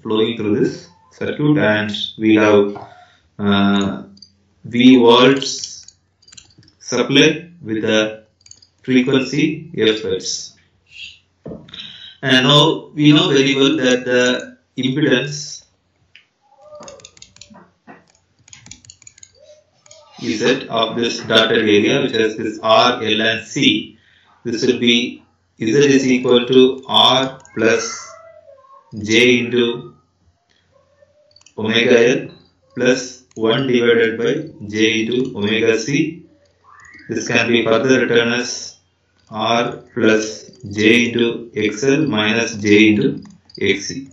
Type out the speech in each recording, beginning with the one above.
flowing through this circuit, and we have V volts supply with a frequency f hertz. And now we know very well that the impedance Z of this dotted area, which has this R, L and C, this will be Z is equal to R plus J into omega L plus 1 divided by J into omega C. This can be further written as R plus J into XL minus J into XC.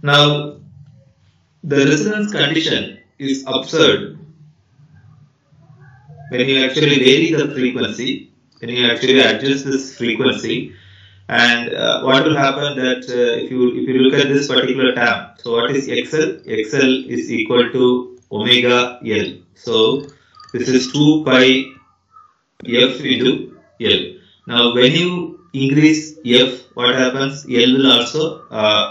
Now, the resonance condition is absurd when you actually vary the frequency, when you actually adjust this frequency, and what will happen that if you look at this particular term, so what is XL? XL is equal to omega L. So this is 2 pi F into L. Now when you increase F, what happens? L will also,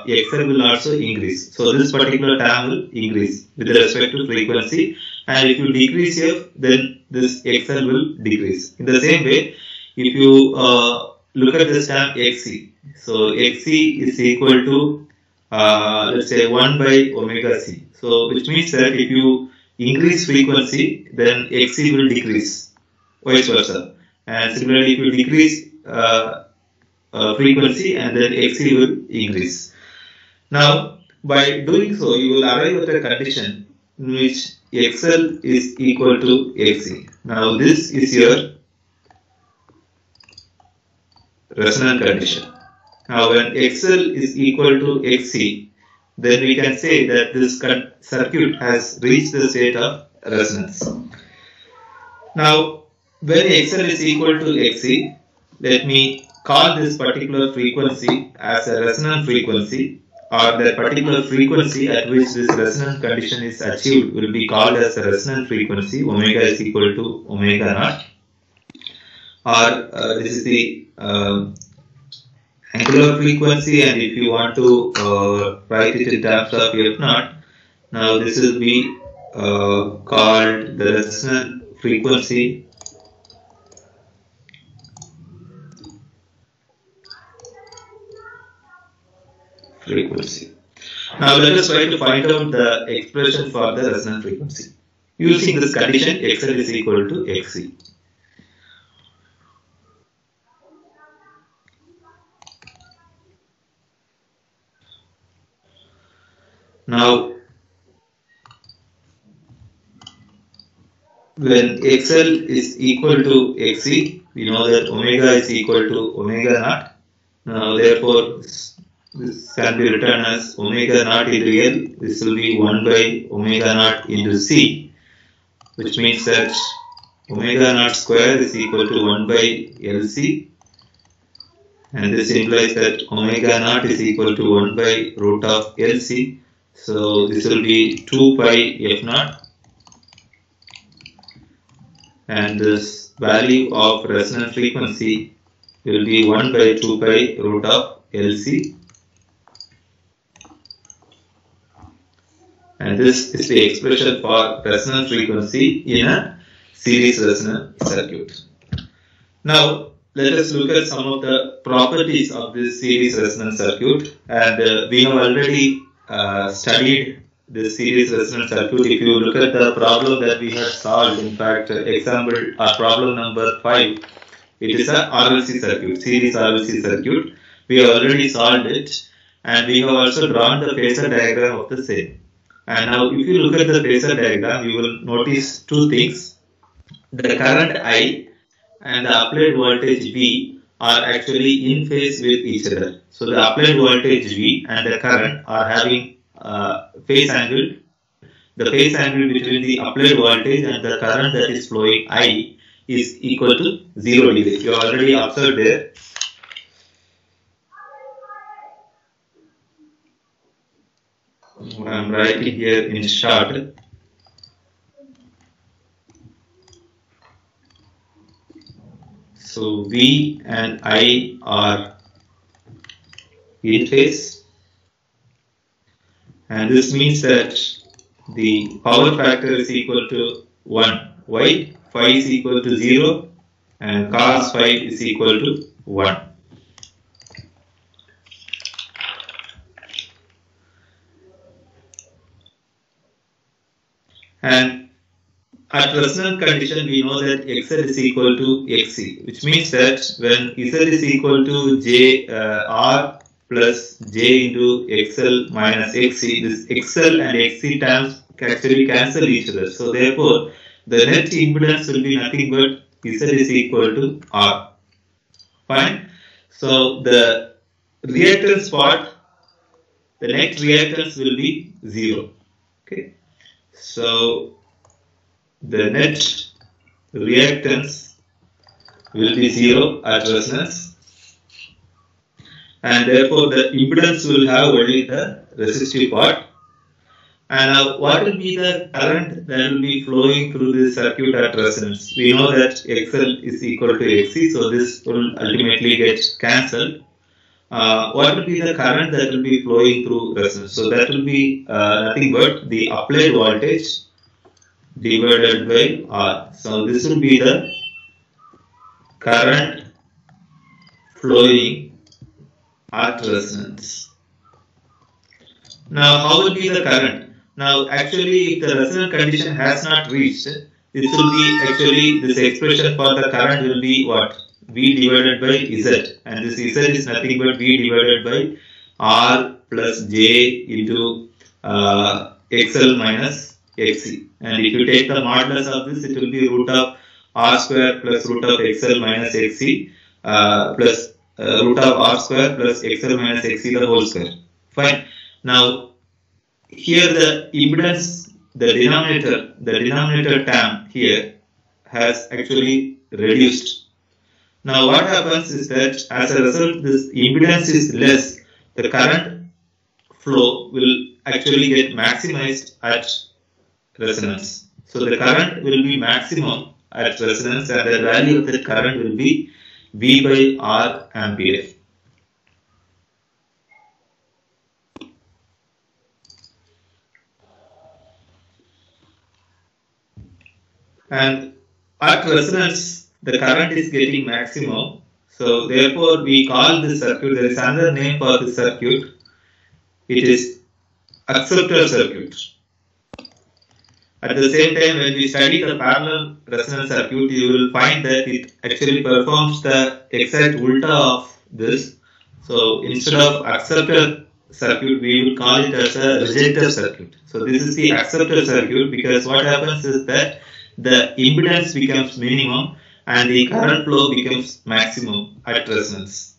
XL will also increase. So this particular term will increase with respect to frequency, and if you decrease F, then this XL will decrease. In the same way, if you look at this term XC, so XC is equal to let's say 1 by omega C. So which means that if you increase frequency, then XC will decrease, vice versa. And similarly, if you decrease frequency, and then XC will increase. Now, by doing so, you will arrive at a condition in which XL is equal to XC. Now, this is your resonant condition. Now, when XL is equal to XC, then we can say that this circuit has reached the state of resonance. Now, when XL is equal to XC, let me call this particular frequency as a resonant frequency, or that particular frequency at which this resonant condition is achieved will be called as a resonant frequency. Omega is equal to omega naught, or this is the angular frequency, and if you want to write it in terms of F naught, now this will be called the resonant frequency Now let us try to find out the expression for the resonant frequency. Using this condition, XL is equal to XC. Now, when XL is equal to XC, we know that omega is equal to omega naught. Now, therefore, this can be written as omega naught into L. This will be 1 by omega naught into C, which means that omega naught square is equal to 1 by LC, and this implies that omega naught is equal to 1 by root of LC. So this will be 2 pi F naught, and this value of resonant frequency will be 1 by 2 pi root of LC. And this is the expression for resonant frequency in a series resonant circuit. Now, let us look at some of the properties of this series resonant circuit. And we have already studied this series resonant circuit. If you look at the problem that we have solved, in fact, example problem number 5, it is a RLC circuit, series RLC circuit. We have already solved it, and we have also drawn the phasor diagram of the same. And now, if you look at the phasor diagram, you will notice two things. The current I and the applied voltage V are actually in phase with each other. So, the applied voltage V and the current are having phase angle. The phase angle between the applied voltage and the current that is flowing I is equal to 0 degrees. You already observed there. I am writing here in short. So V and I are in phase, and this means that the power factor is equal to 1. Why? Phi is equal to 0 and cos phi is equal to 1. And at resonant condition, we know that XL is equal to XC, which means that when Z is equal to R plus J into XL minus XC, this XL and XC terms actually cancel each other. So therefore, the net impedance will be nothing but Z is equal to R. Fine. So the reactance part, the net reactance will be 0. Okay. So the net reactance will be 0 at resonance, and therefore the impedance will have only the resistive part. And what will be the current that will be flowing through this circuit at resonance? We know that XL is equal to XC, so this will ultimately get cancelled. What will be the current that will be flowing through resonance? So that will be nothing but the applied voltage divided by R. So this will be the current flowing at resonance. Now, how will be the current? Now, actually, if the resonant condition has not reached, this will be actually, this expression for the current will be what? V divided by Z, and this Z is nothing but V divided by R plus J into XL minus XC. And if you take the modulus of this, it will be root of R square plus root of XL minus XC plus root of R square plus XL minus XC the whole square. Fine. Now, here the impedance, the denominator term here has actually reduced. Now what happens is that as a result, this impedance is less, the current flow will actually get maximized at resonance. So the current will be maximum at resonance, and the value of the current will be V by R ampere. And at resonance, the current is getting maximum. So therefore, we call this circuit, there is another name for this circuit. It is acceptor circuit. At the same time, when we study the parallel resonance circuit, you will find that it actually performs the exact ulta of this. So instead of acceptor circuit, we will call it as a rejector circuit. So this is the acceptor circuit, because what happens is that the impedance becomes minimum and the current flow becomes maximum at resonance.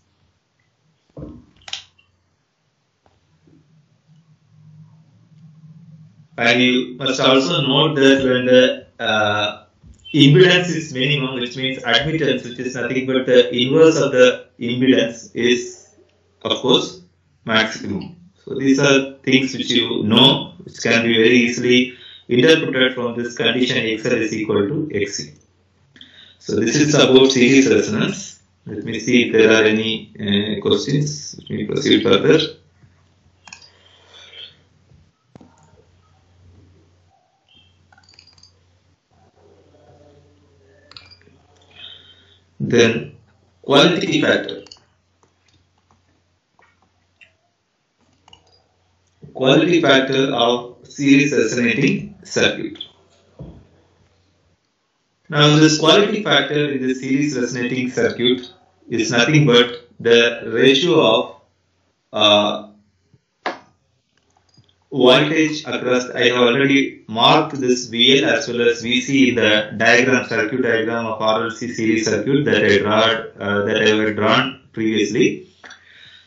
And you must also note that when the impedance is minimum, which means admittance, which is nothing but the inverse of the impedance, is of course maximum. So these are things which you know, which can be very easily interpreted from this condition XL is equal to XC. So this is about series resonance. Let me see if there are any questions. Let me proceed further. Then quality factor. Quality factor of series resonating circuit. Now this quality factor in the series resonating circuit is nothing but the ratio of voltage across. I have already marked this VL as well as VC in the diagram, circuit diagram of RLC series circuit that I have drawn previously.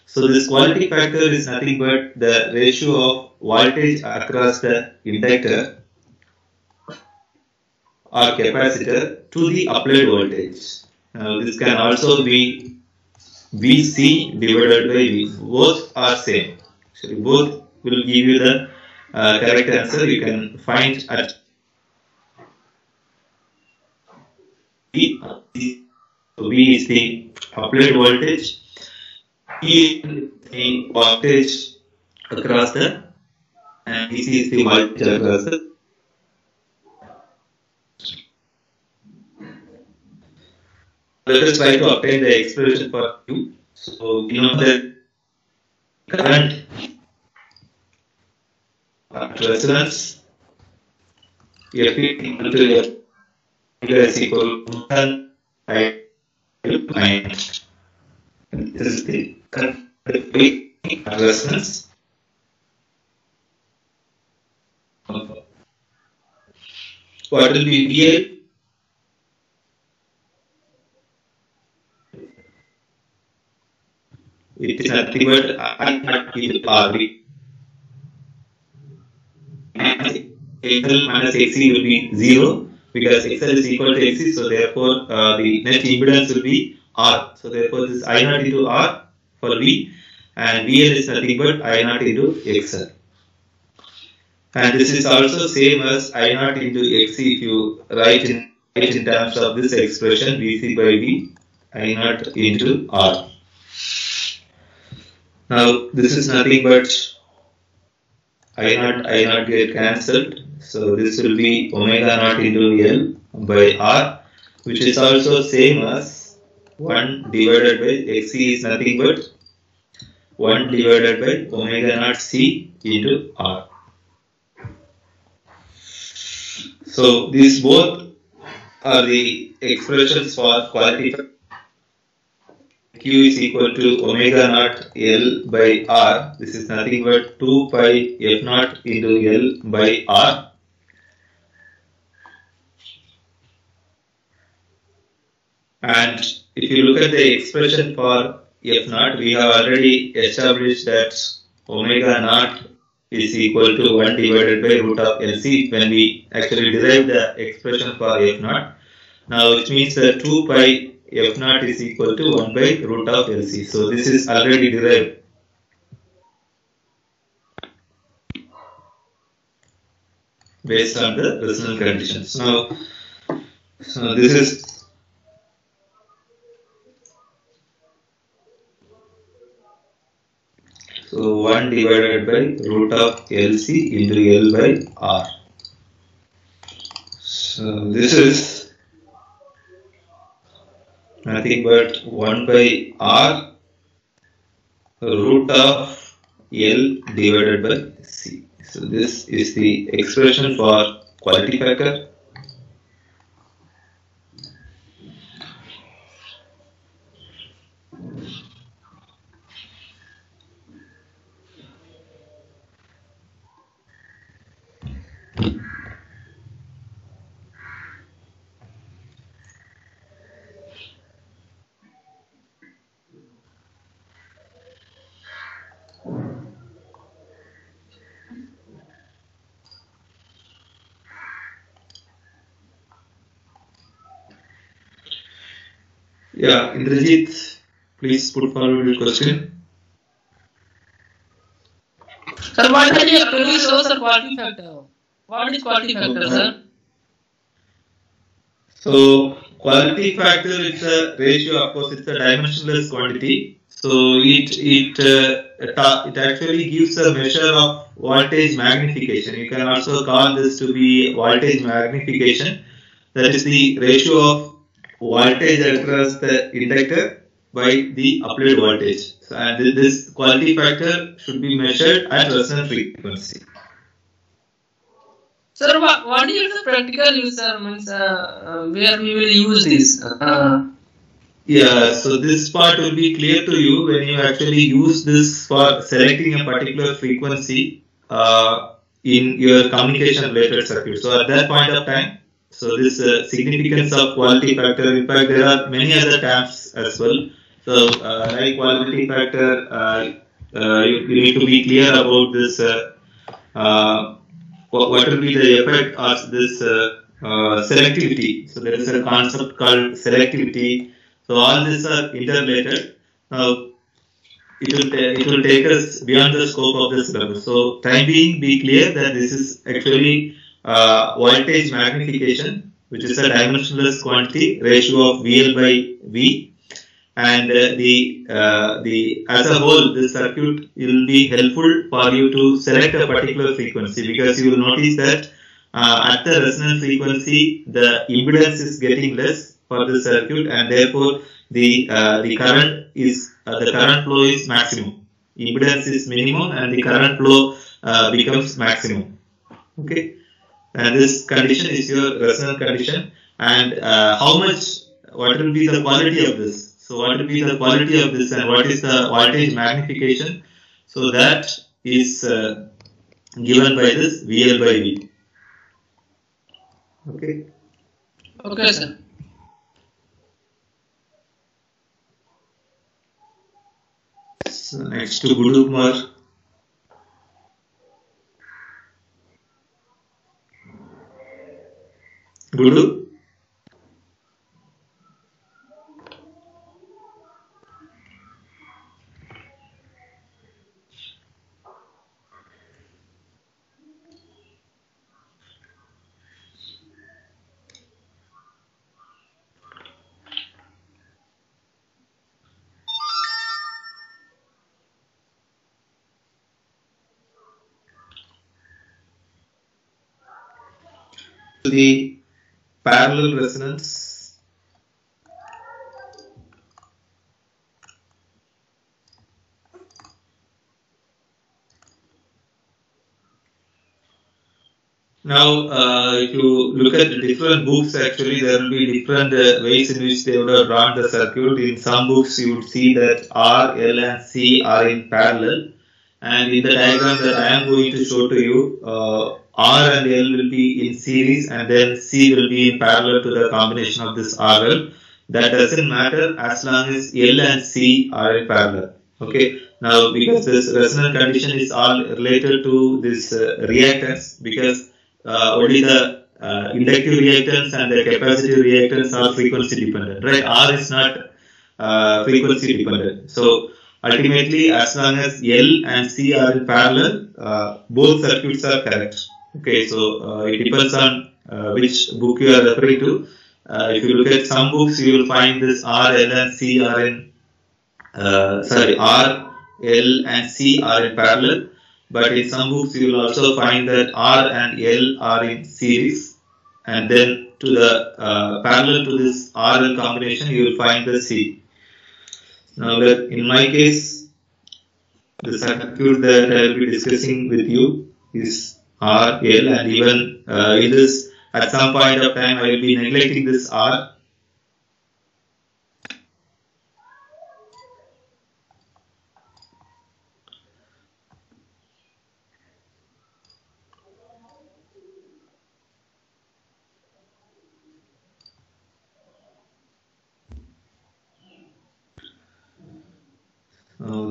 So this quality factor is nothing but the ratio of voltage across the inductor or capacitor to the applied voltage. Now this can also be VC divided by V. Both are same. Actually, both will give you the correct answer. You can find at So V is the applied voltage, E is the voltage across the, and DC is the voltage across the. Let us try to obtain the expression for Q. So we know that current at resonance F equal to F is equal to 1 I minus. This is the current at resonance. What will be VL? It is nothing but I not with RV. XL minus XC will be 0 because XL is equal to XC, so therefore the net impedance will be R. So therefore this I naught into R for V, and VL is nothing but I naught into XL. And this is also same as I naught into XC if you write in terms of this expression VC by V I naught into R. Now this is nothing but I naught get cancelled. So this will be omega naught into L by R, which is also same as 1 divided by XC is nothing but 1 divided by omega naught C into R. So these both are the expressions for quality factor. Q is equal to omega naught L by R. This is nothing but 2 pi F naught into L by R. And if you look at the expression for F naught, we have already established that omega naught is equal to 1 divided by root of LC when we actually derive the expression for F naught. Now which means that 2 pi F naught is equal to 1 by root of LC. So this is already derived. Based on the resonance conditions. Now, so this is so 1 divided by root of LC into L by R. So this is nothing but 1 by R root of L divided by C. So this is the expression for quality factor. Yeah, Indrajit, please put forward your question. Sir, what are you actually show the quality factor? What is quality factor, sir? So quality factor is a ratio, of course, it's a dimensionless quantity. So it actually gives a measure of voltage magnification. You can also call this to be voltage magnification. That is the ratio of voltage across the inductor by the applied voltage. So, and this quality factor should be measured at resonance frequency. Sir, what is the practical use, sir? Means where we will use this? Yeah, so this part will be clear to you when you actually use this for selecting a particular frequency in your communication related circuit. So at that point of time, so this significance of quality factor, in fact there are many other terms as well. So like quality factor, you need to be clear about this, what will be the effect of this selectivity. So there is a concept called selectivity. So all these are interrelated. Now it will take us beyond the scope of the syllabus. So time being, be clear that this is actually voltage magnification which is a dimensionless quantity, ratio of VL by V, and as a whole, this circuit will be helpful for you to select a particular frequency, because you will notice that at the resonance frequency, the impedance is getting less for the circuit, and therefore the current flow is maximum. Impedance is minimum, and the current flow becomes maximum. Okay, and this condition is your resonance condition. And what will be the quality of this? So what will be the quality of this, and what is the voltage magnification? So that is given by this VL by V. Okay. Okay, sir. So next to Gudu Kumar. Gudu. The parallel resonance. Now, if you look at the different books, actually there will be different ways in which they would have drawn the circuit. In some books, you would see that R, L, and C are in parallel, and in the diagram that I am going to show to you, R and L will be in series, and then C will be in parallel to the combination of this RL. That doesn't matter as long as L and C are in parallel. Okay. Now, because this resonance condition is all related to this reactance, because only the inductive reactance and the capacitive reactance are frequency dependent, right? R is not frequency dependent. So ultimately, as long as L and C are in parallel, both circuits are correct. Okay, so it depends on which book you are referring to. If you look at some books, you will find this R, L, and C are in R, L, and C are in parallel. But in some books, you will also find that R and L are in series, and then to the parallel to this RL combination, you will find the C. Now, in my case, the circuit that I will be discussing with you is R, L, and even in this, at some point of time, I will be neglecting this R.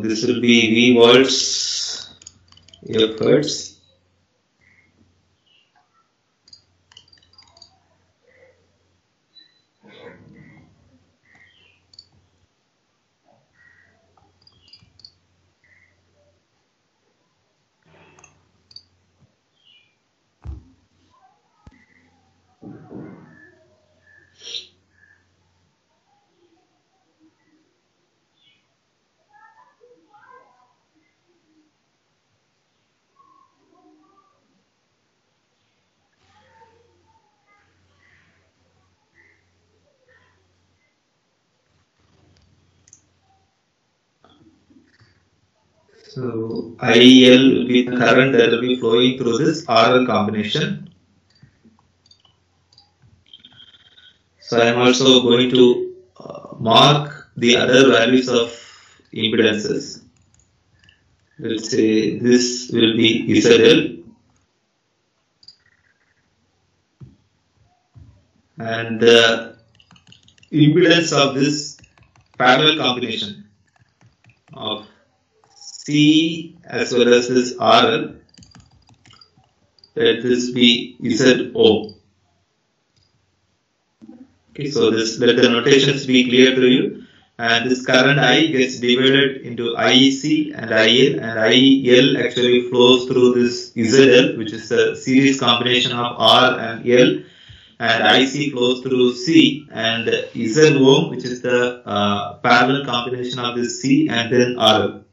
This will be V volts, F hertz. So IL will be the current that will be flowing through this RL combination. So I am also going to mark the other values of impedances. Let's say this will be ZL, and the impedance of this parallel combination of C as well as this RL, let this be ZO. Okay, so this, let the notations be clear to you. And this current I gets divided into IEC and IL, and IL actually flows through this ZL, which is a series combination of R and L. and IC flows through C, and Z ohm, which is the parallel combination of this C and then RL.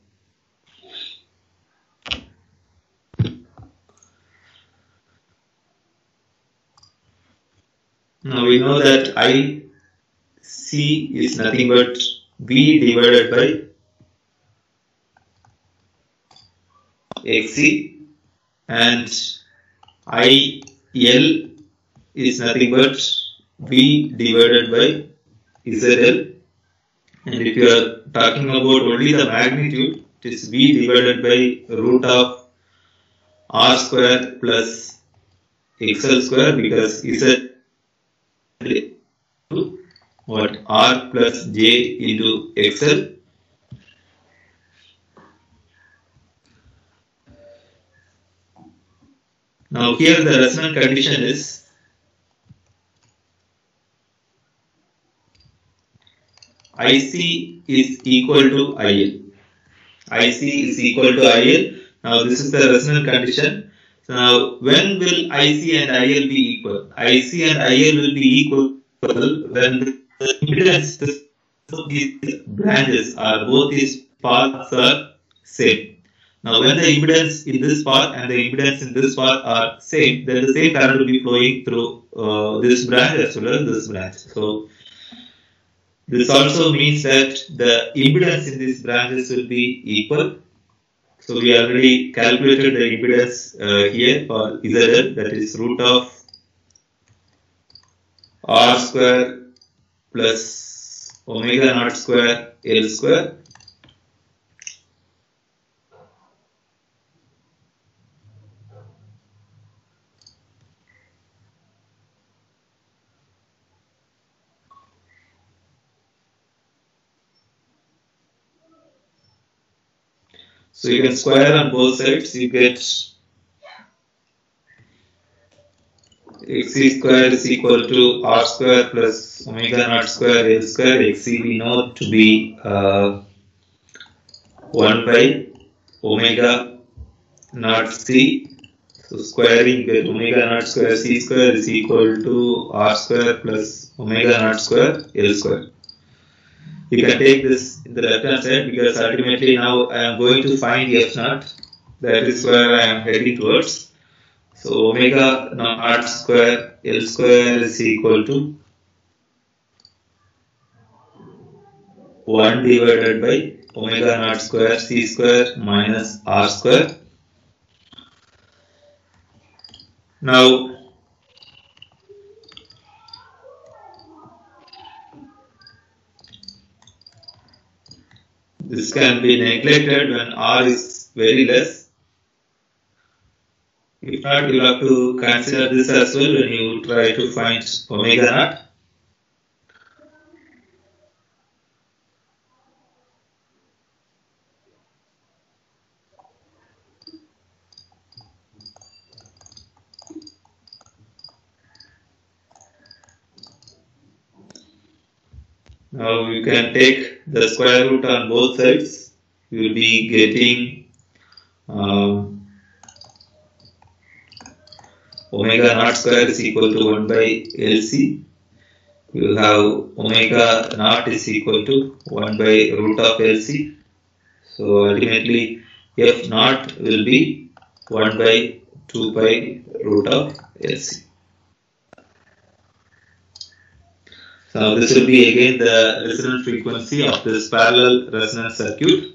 Now we know that IC is nothing but V divided by XC, and IL is nothing but V divided by ZL. And if you are talking about only the magnitude, it is V divided by root of R square plus XL square, because Z what R plus J into XL. Now here the resonant condition is IC is equal to IL. IC is equal to IL. Now this is the resonant condition. So now when will IC and IL be equal? IC and IL will be equal when the impedance of these branches are both these paths are same. Now when the impedance in this path and the impedance in this path are same, then the same current will be flowing through this branch as well as this branch. So this also means that the impedance in these branches will be equal. So we already calculated the impedance here for ZL, that is root of R square plus omega naught square L square. So you can square on both sides, you get XC square is equal to R square plus omega naught square L square. XC we know to be 1 by omega naught C. So squaring, you get omega naught square C square is equal to R square plus omega naught square L square. You can take this in the left hand side, because ultimately now I am going to find F naught. That is where I am heading towards. So omega naught square L square is equal to 1 divided by omega naught square C square minus R square. Now this can be neglected when R is very less. If not, you have to consider this as well when you try to find omega naught. Now you can take the square root on both sides. You will be getting omega naught square is equal to 1 by LC. You will have omega naught is equal to 1 by root of LC. So ultimately F naught will be 1 by 2 pi root of LC. So this will be again the resonant frequency of this parallel resonance circuit.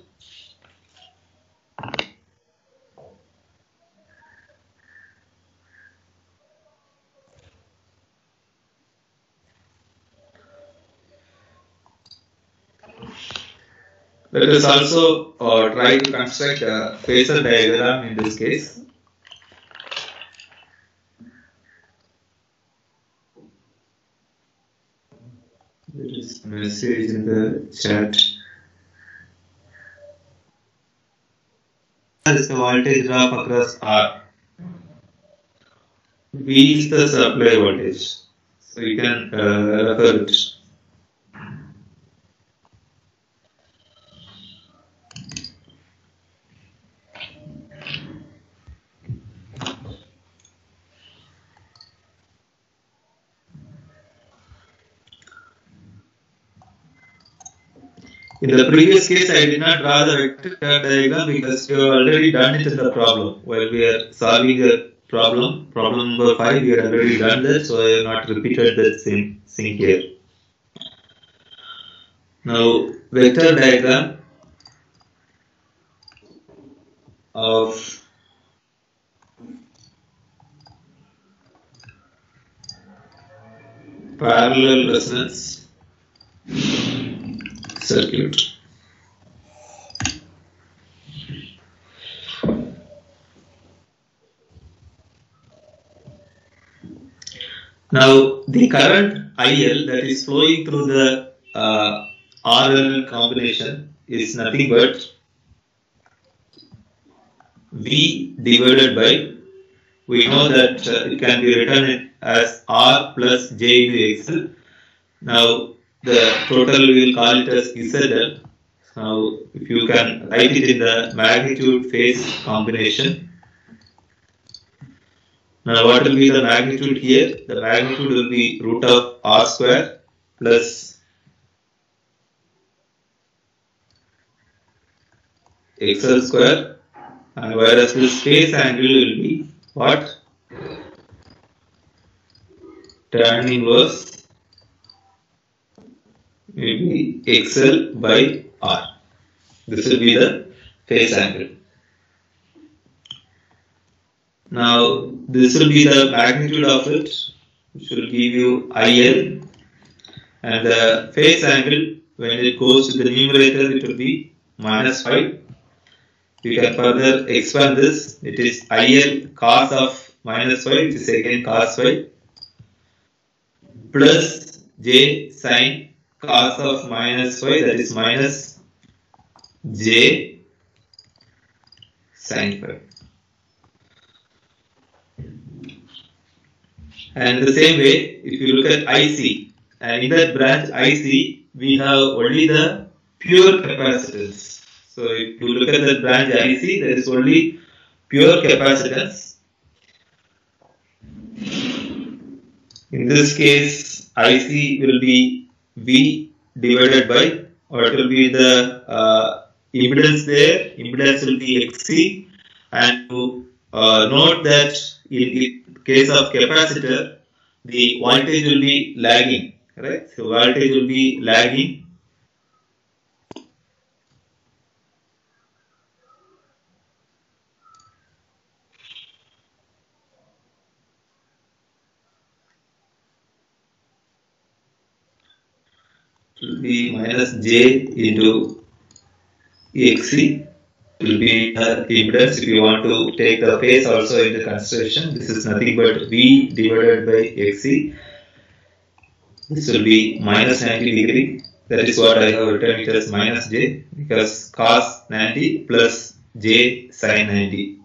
Let us also try to construct a phasor diagram in this case. There is a message in the chat. This is the voltage drop across R. V is the supply voltage. So you can refer it. In the previous case, I did not draw the vector diagram because we have already done it in the problem. While we are solving the problem number 5, we had already done that, so I have not repeated that same thing here. Now, vector diagram of parallel resonance circuit. Now, the current IL that is flowing through the RL combination is nothing but V divided by, we know that it can be written as R plus J into XL. Now, the total we will call it as ZL. Now, if you can write it in the magnitude phase combination. Now, what will be the magnitude here? The magnitude will be root of R square plus XL square, and whereas this phase angle will be what? Tan inverse will be XL by R. This will be the phase angle. Now, this will be the magnitude of it, which will give you IL, and the phase angle, when it goes to the numerator, it will be minus 5. You can further expand this. It is IL cos of minus 5, which is again cos 5, plus J sin cos of minus 5, that is minus J sin 5. And the same way, if you look at IC, and in that branch IC, we have only the pure capacitance. So if you look at the branch IC, there is only pure capacitance. In this case, IC will be V divided by, or it will be the impedance there. Impedance will be XC, and to note that in case of capacitor, the voltage will be lagging, right? So voltage will be lagging. It will be minus J into XC. Will be the impedance. If you want to take the phase also into consideration, this is nothing but V divided by XC. This will be minus 90 degree. That is what I have written it as minus J, because cos 90 plus J sin 90,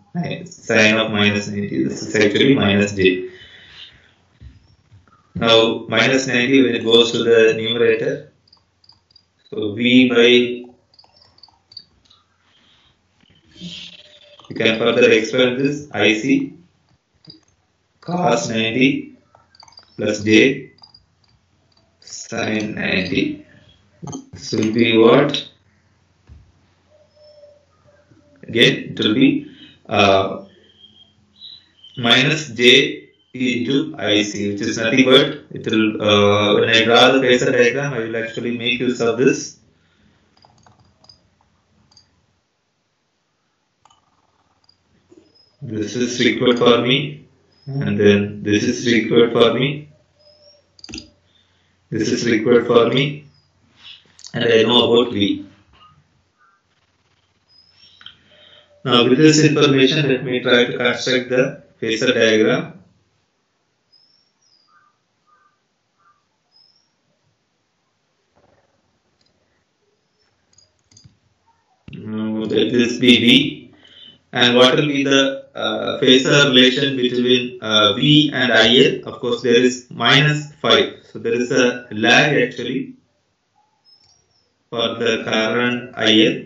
sin of minus 90. This is actually minus J. Now minus 90 when it goes to the numerator, so V by, you can further expand this IC cos 90 plus J sin 90. This will be what? Again, it will be minus J into IC, which is nothing but, it will, when I draw the phasor diagram, I will actually make use of this. This is required for me, and then this is required for me, this is required for me, and I know about V. Now with this information, let me try to construct the phasor diagram. Let this be V, and what will be the phasor relation between V and IL? Of course, there is minus 5. So there is a lag actually for the current IL,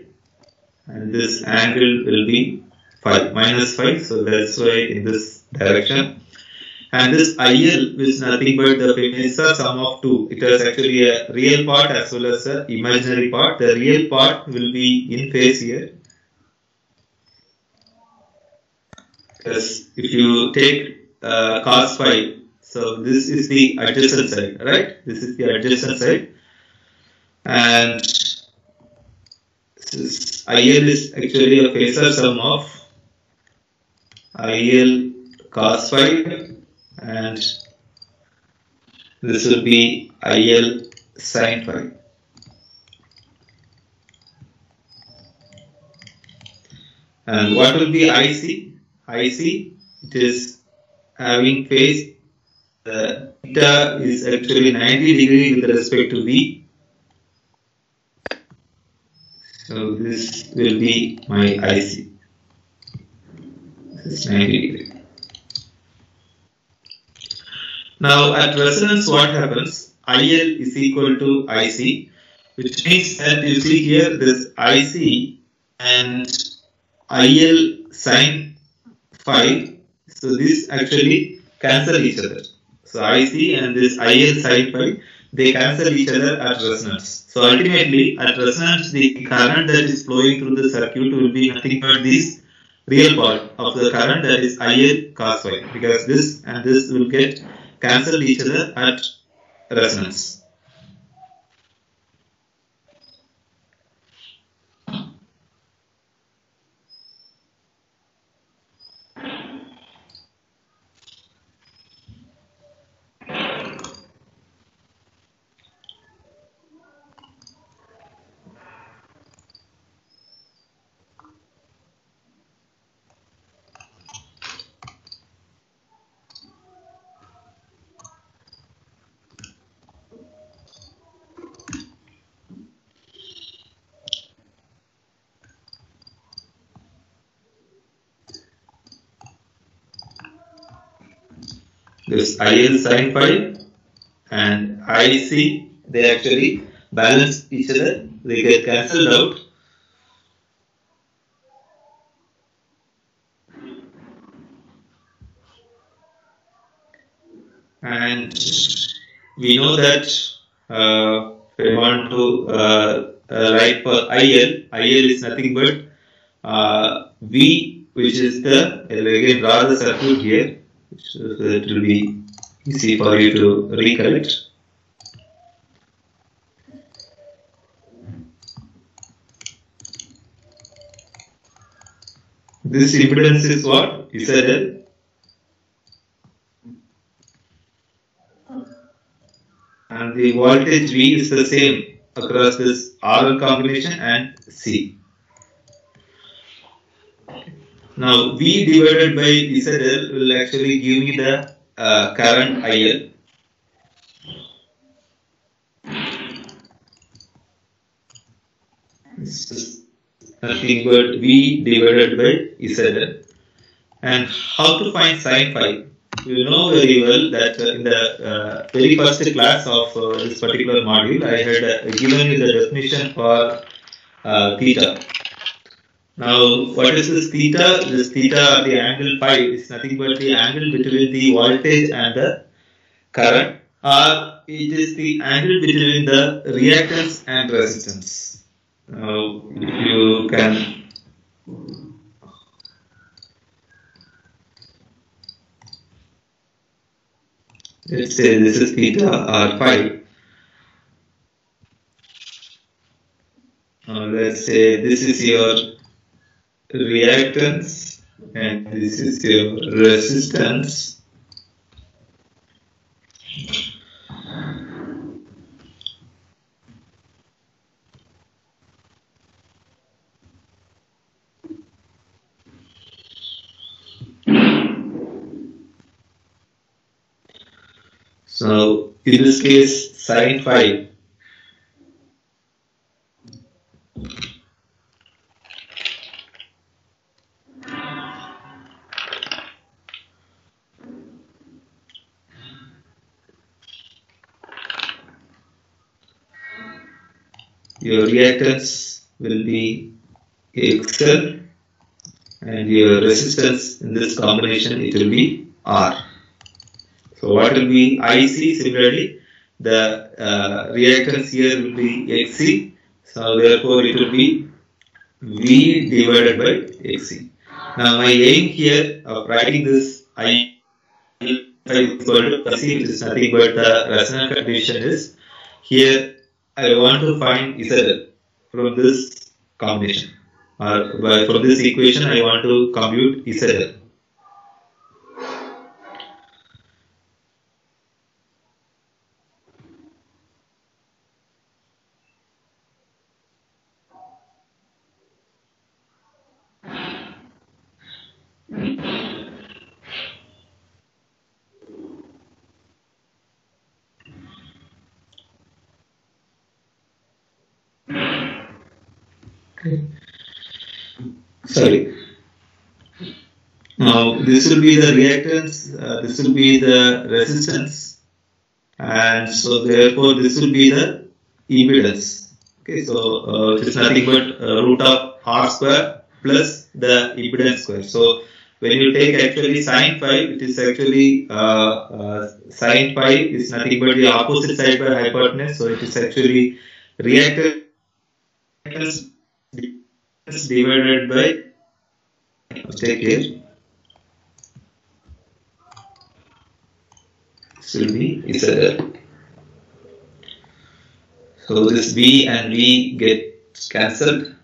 and this angle will be 5, minus 5. So that's why in this direction. And this IL is nothing but the Fenesa sum of two. It has actually a real part as well as a imaginary part. The real part will be in phase here. Because if you take cos phi, so this is the adjacent side, right? This is the adjacent side. And this IL is actually a phasor sum of IL cos phi, and this will be IL sin phi. And what will be IC? IC, it is having phase, theta is actually 90 degree with respect to V. So this will be my IC. This is 90 degree. Now at resonance what happens? IL is equal to IC, which means that you see here this IC and IL sin phi, so this actually cancel each other. So IC and this IL sin phi, they cancel each other at resonance. So ultimately at resonance the current that is flowing through the circuit will be nothing but this real part of the current, that is IL cos phi, because this and this will get cancel each other at resonance. This IL sin phi and IC, they actually balance each other, they get cancelled out. And we know that if I want to write for IL is nothing but V, which is the, I will again draw the circuit here, so it will be easy for you to recollect. This impedance is what? ZL. And the voltage V is the same across this RL combination and C. Now V divided by ZL will actually give me the current IL. This is nothing but V divided by ZL. And how to find sin phi? You know very well that in the very first class of this particular module, I had given you the definition for theta. Now, what is this theta? This theta, the angle phi, is nothing but the angle between the voltage and the current, or it is the angle between the reactance and resistance. Now, if you can let's say this is theta or phi. Let's say this is your reactance and this is your resistance. So in this case, sin phi your reactance will be XL and your resistance in this combination it will be R. So what will be IC? Similarly, the reactance here will be XC. So therefore, it will be V divided by XC. Now my aim here of writing this I equal to C, which is nothing but the resonant condition is here. I want to find ZL from this combination, or from this equation I want to compute ZL. Sorry. Now this will be the reactance, this will be the resistance, and so therefore this will be the impedance. Okay, so it is nothing but root of R square plus the impedance square. So when you take actually sine phi, it is actually sine phi is nothing but the opposite side by hypotenuse. So it is actually reactance divided by, take here, this will be ZL. So this V and V get cancelled.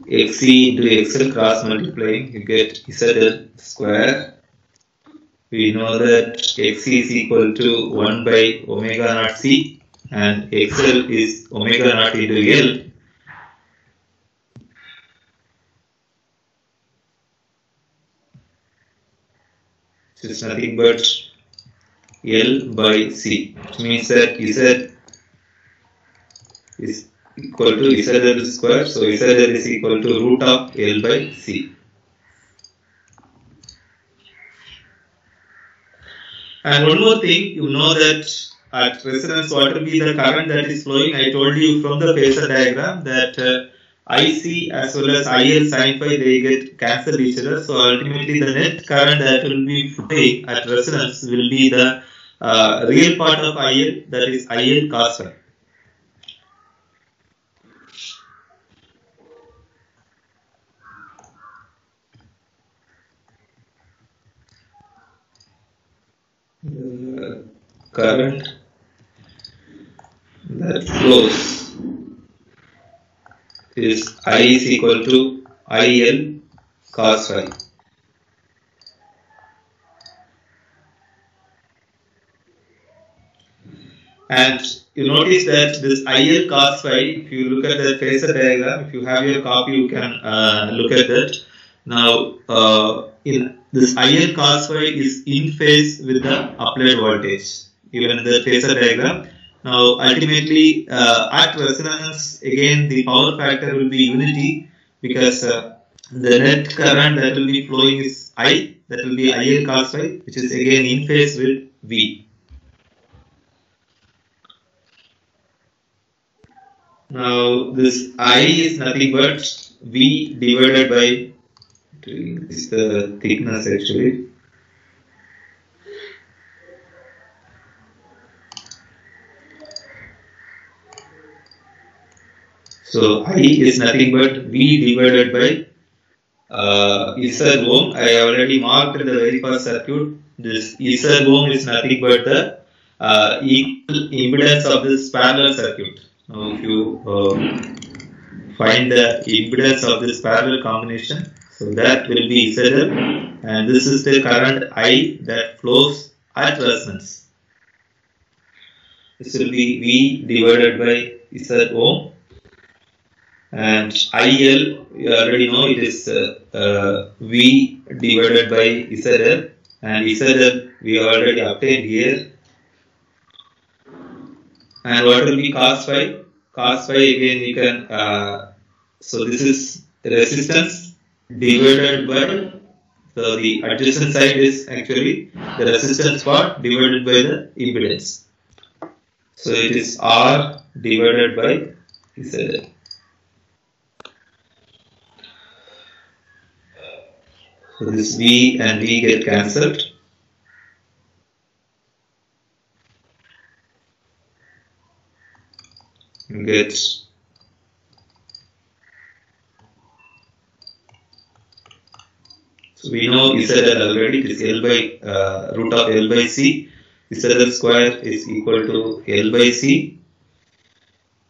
XC into XL cross multiplying, you get ZL square. We know that XC is equal to 1 by omega naught C and XL is omega naught into L. This is nothing but L by C, which means that Z is equal to ZL square. So ZL is equal to root of L by C. And one more thing, you know that at resonance, what will be the current that is flowing? I told you from the phasor diagram that IC as well as IL sin phi, they get cancelled each other. So ultimately, the net current that will be flowing at resonance will be the real part of IL, that is IL cos phi. The current that flows is I is equal to IL cos phi. And you notice that this IL cos phi, if you look at the phasor diagram, if you have your copy, you can look at that. Now, in this IL cos phi is in phase with the applied voltage, even in the phasor diagram. Now, ultimately, at resonance, again, the power factor will be unity because the net current that will be flowing is I, that will be IL cos phi, which is again in phase with V. Now, this I is nothing but V divided by, this is the thickness actually. So I is nothing but V divided by Z ohm. I already marked in the very first circuit. This Z ohm is nothing but the equal impedance of this parallel circuit. Now if you find the impedance of this parallel combination, so that will be ZL, and this is the current I that flows at resonance. This will be V divided by Z ohm. And IL, you already know it is V divided by ZL, and ZL we already obtained here. And what will be cos phi? Cos phi again we can, so this is resistance divided by, so the adjacent side is actually the resistance part divided by the impedance. So it is R divided by ZL. So this V and V get cancelled. Get so we know ZL already. It is L by root of L by C. ZL square is equal to L by C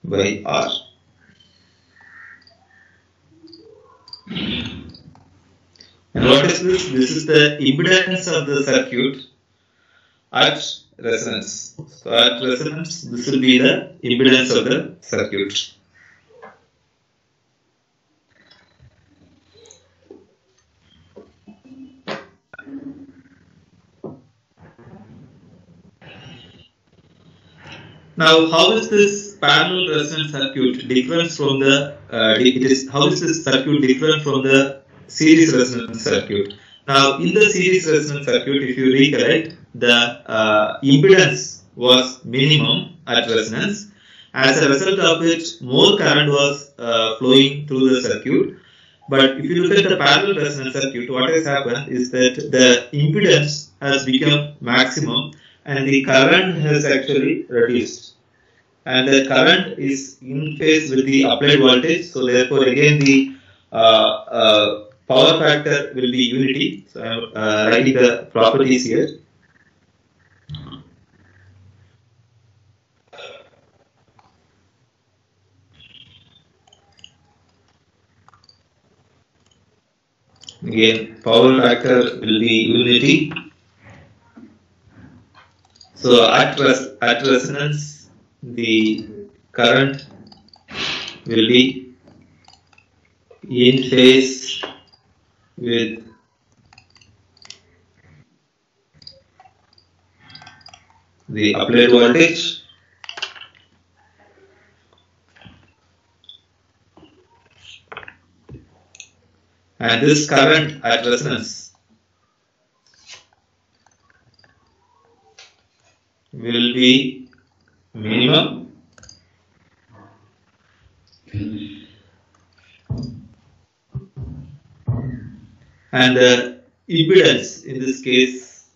by R. And what is this? This is the impedance of the circuit at resonance. So at resonance, this will be the impedance of the circuit. Now, how is this parallel resonance circuit different from the? How is this circuit different from the series resonance circuit? Now, in the series resonance circuit, if you recollect, the impedance was minimum at resonance. As a result of it, more current was flowing through the circuit. But if you look at the parallel resonance circuit, what has happened is that the impedance has become maximum and the current has actually reduced. And the current is in phase with the applied voltage. So therefore, again the power factor will be unity. So I am writing the properties here. Again, power factor will be unity. So at resonance, the current will be in phase with the applied voltage. And this current at resonance will be minimum and the impedance in this case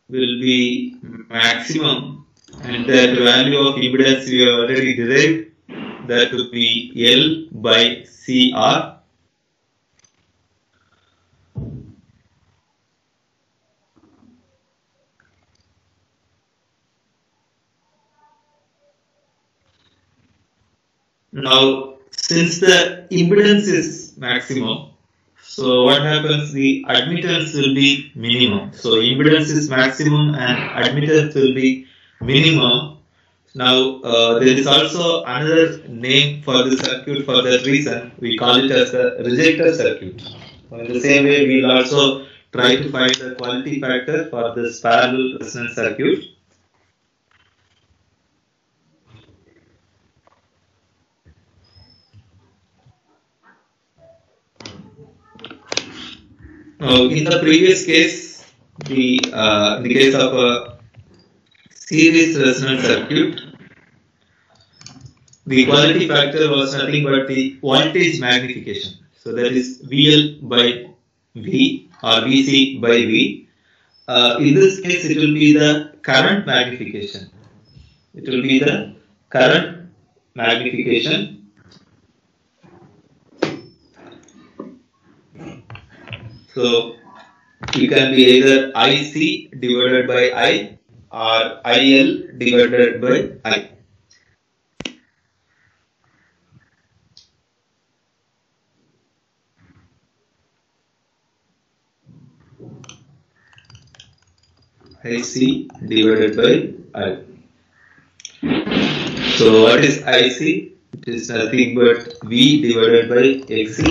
will be maximum, and that value of impedance we have already derived, that would be L by CR. Now, since the impedance is maximum, so what happens? The admittance will be minimum. So impedance is maximum and admittance will be minimum. Now, there is also another name for the circuit. For that reason, we call it as the rejector circuit. In the same way, we will also try to find the quality factor for this parallel resonance circuit. In the previous case, in the case of a series resonance circuit, the quality factor was nothing but the voltage magnification. So that is VL by V or VC by V. In this case, it will be the current magnification. It will be the current magnification. So it can be either IC divided by I or IL divided by I. IC divided by I. So what is IC? It is nothing but V divided by XC,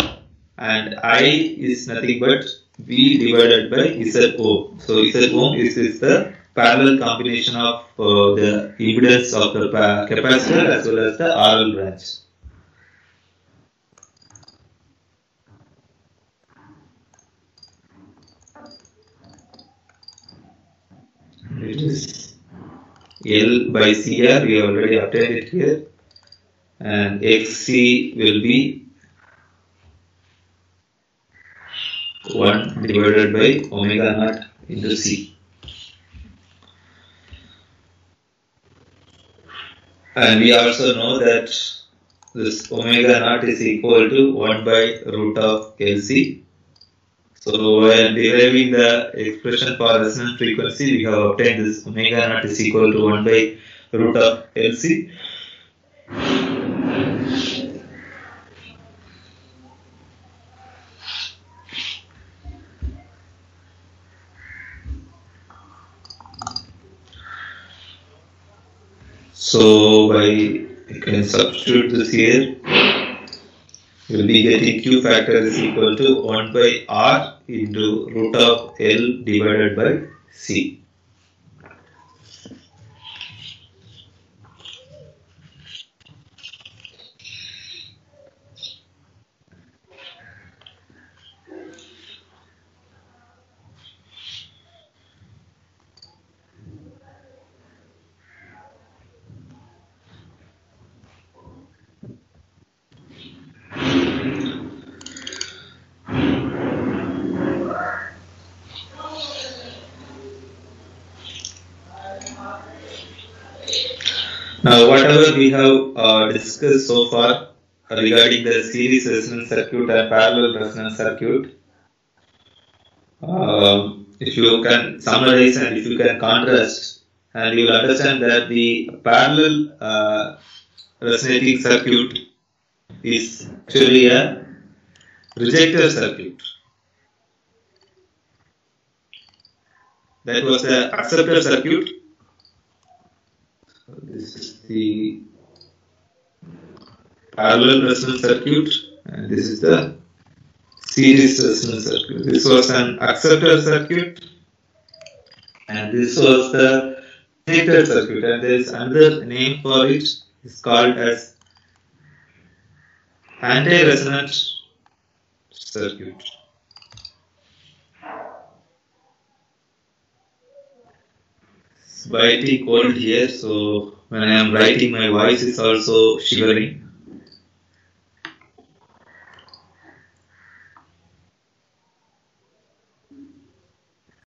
and I is nothing but V divided by ZO. So ZO is the parallel combination of the impedance of the capacitor as well as the RL branch. It is L by CR, we have already obtained it here, and XC will be 1 divided by omega naught into C. And we also know that this omega naught is equal to 1 by root of LC. So while deriving the expression for resonance frequency, we have obtained this omega naught is equal to 1 by root of LC. So you can substitute this here. You will be getting Q factor is equal to 1 by R into root of L divided by C. Now, whatever we have discussed so far regarding the series resonance circuit and parallel resonance circuit, if you can summarize and if you can contrast, and you will understand that the parallel resonating circuit is actually a rejector circuit. That was the acceptor circuit. This is the parallel resonance circuit, and this is the series resonance circuit. This was an acceptor circuit, and this was the rejector circuit, and there is another name for it. It's called as anti-resonant circuit. It's biting cold here, so when I am writing, my voice is also shivering.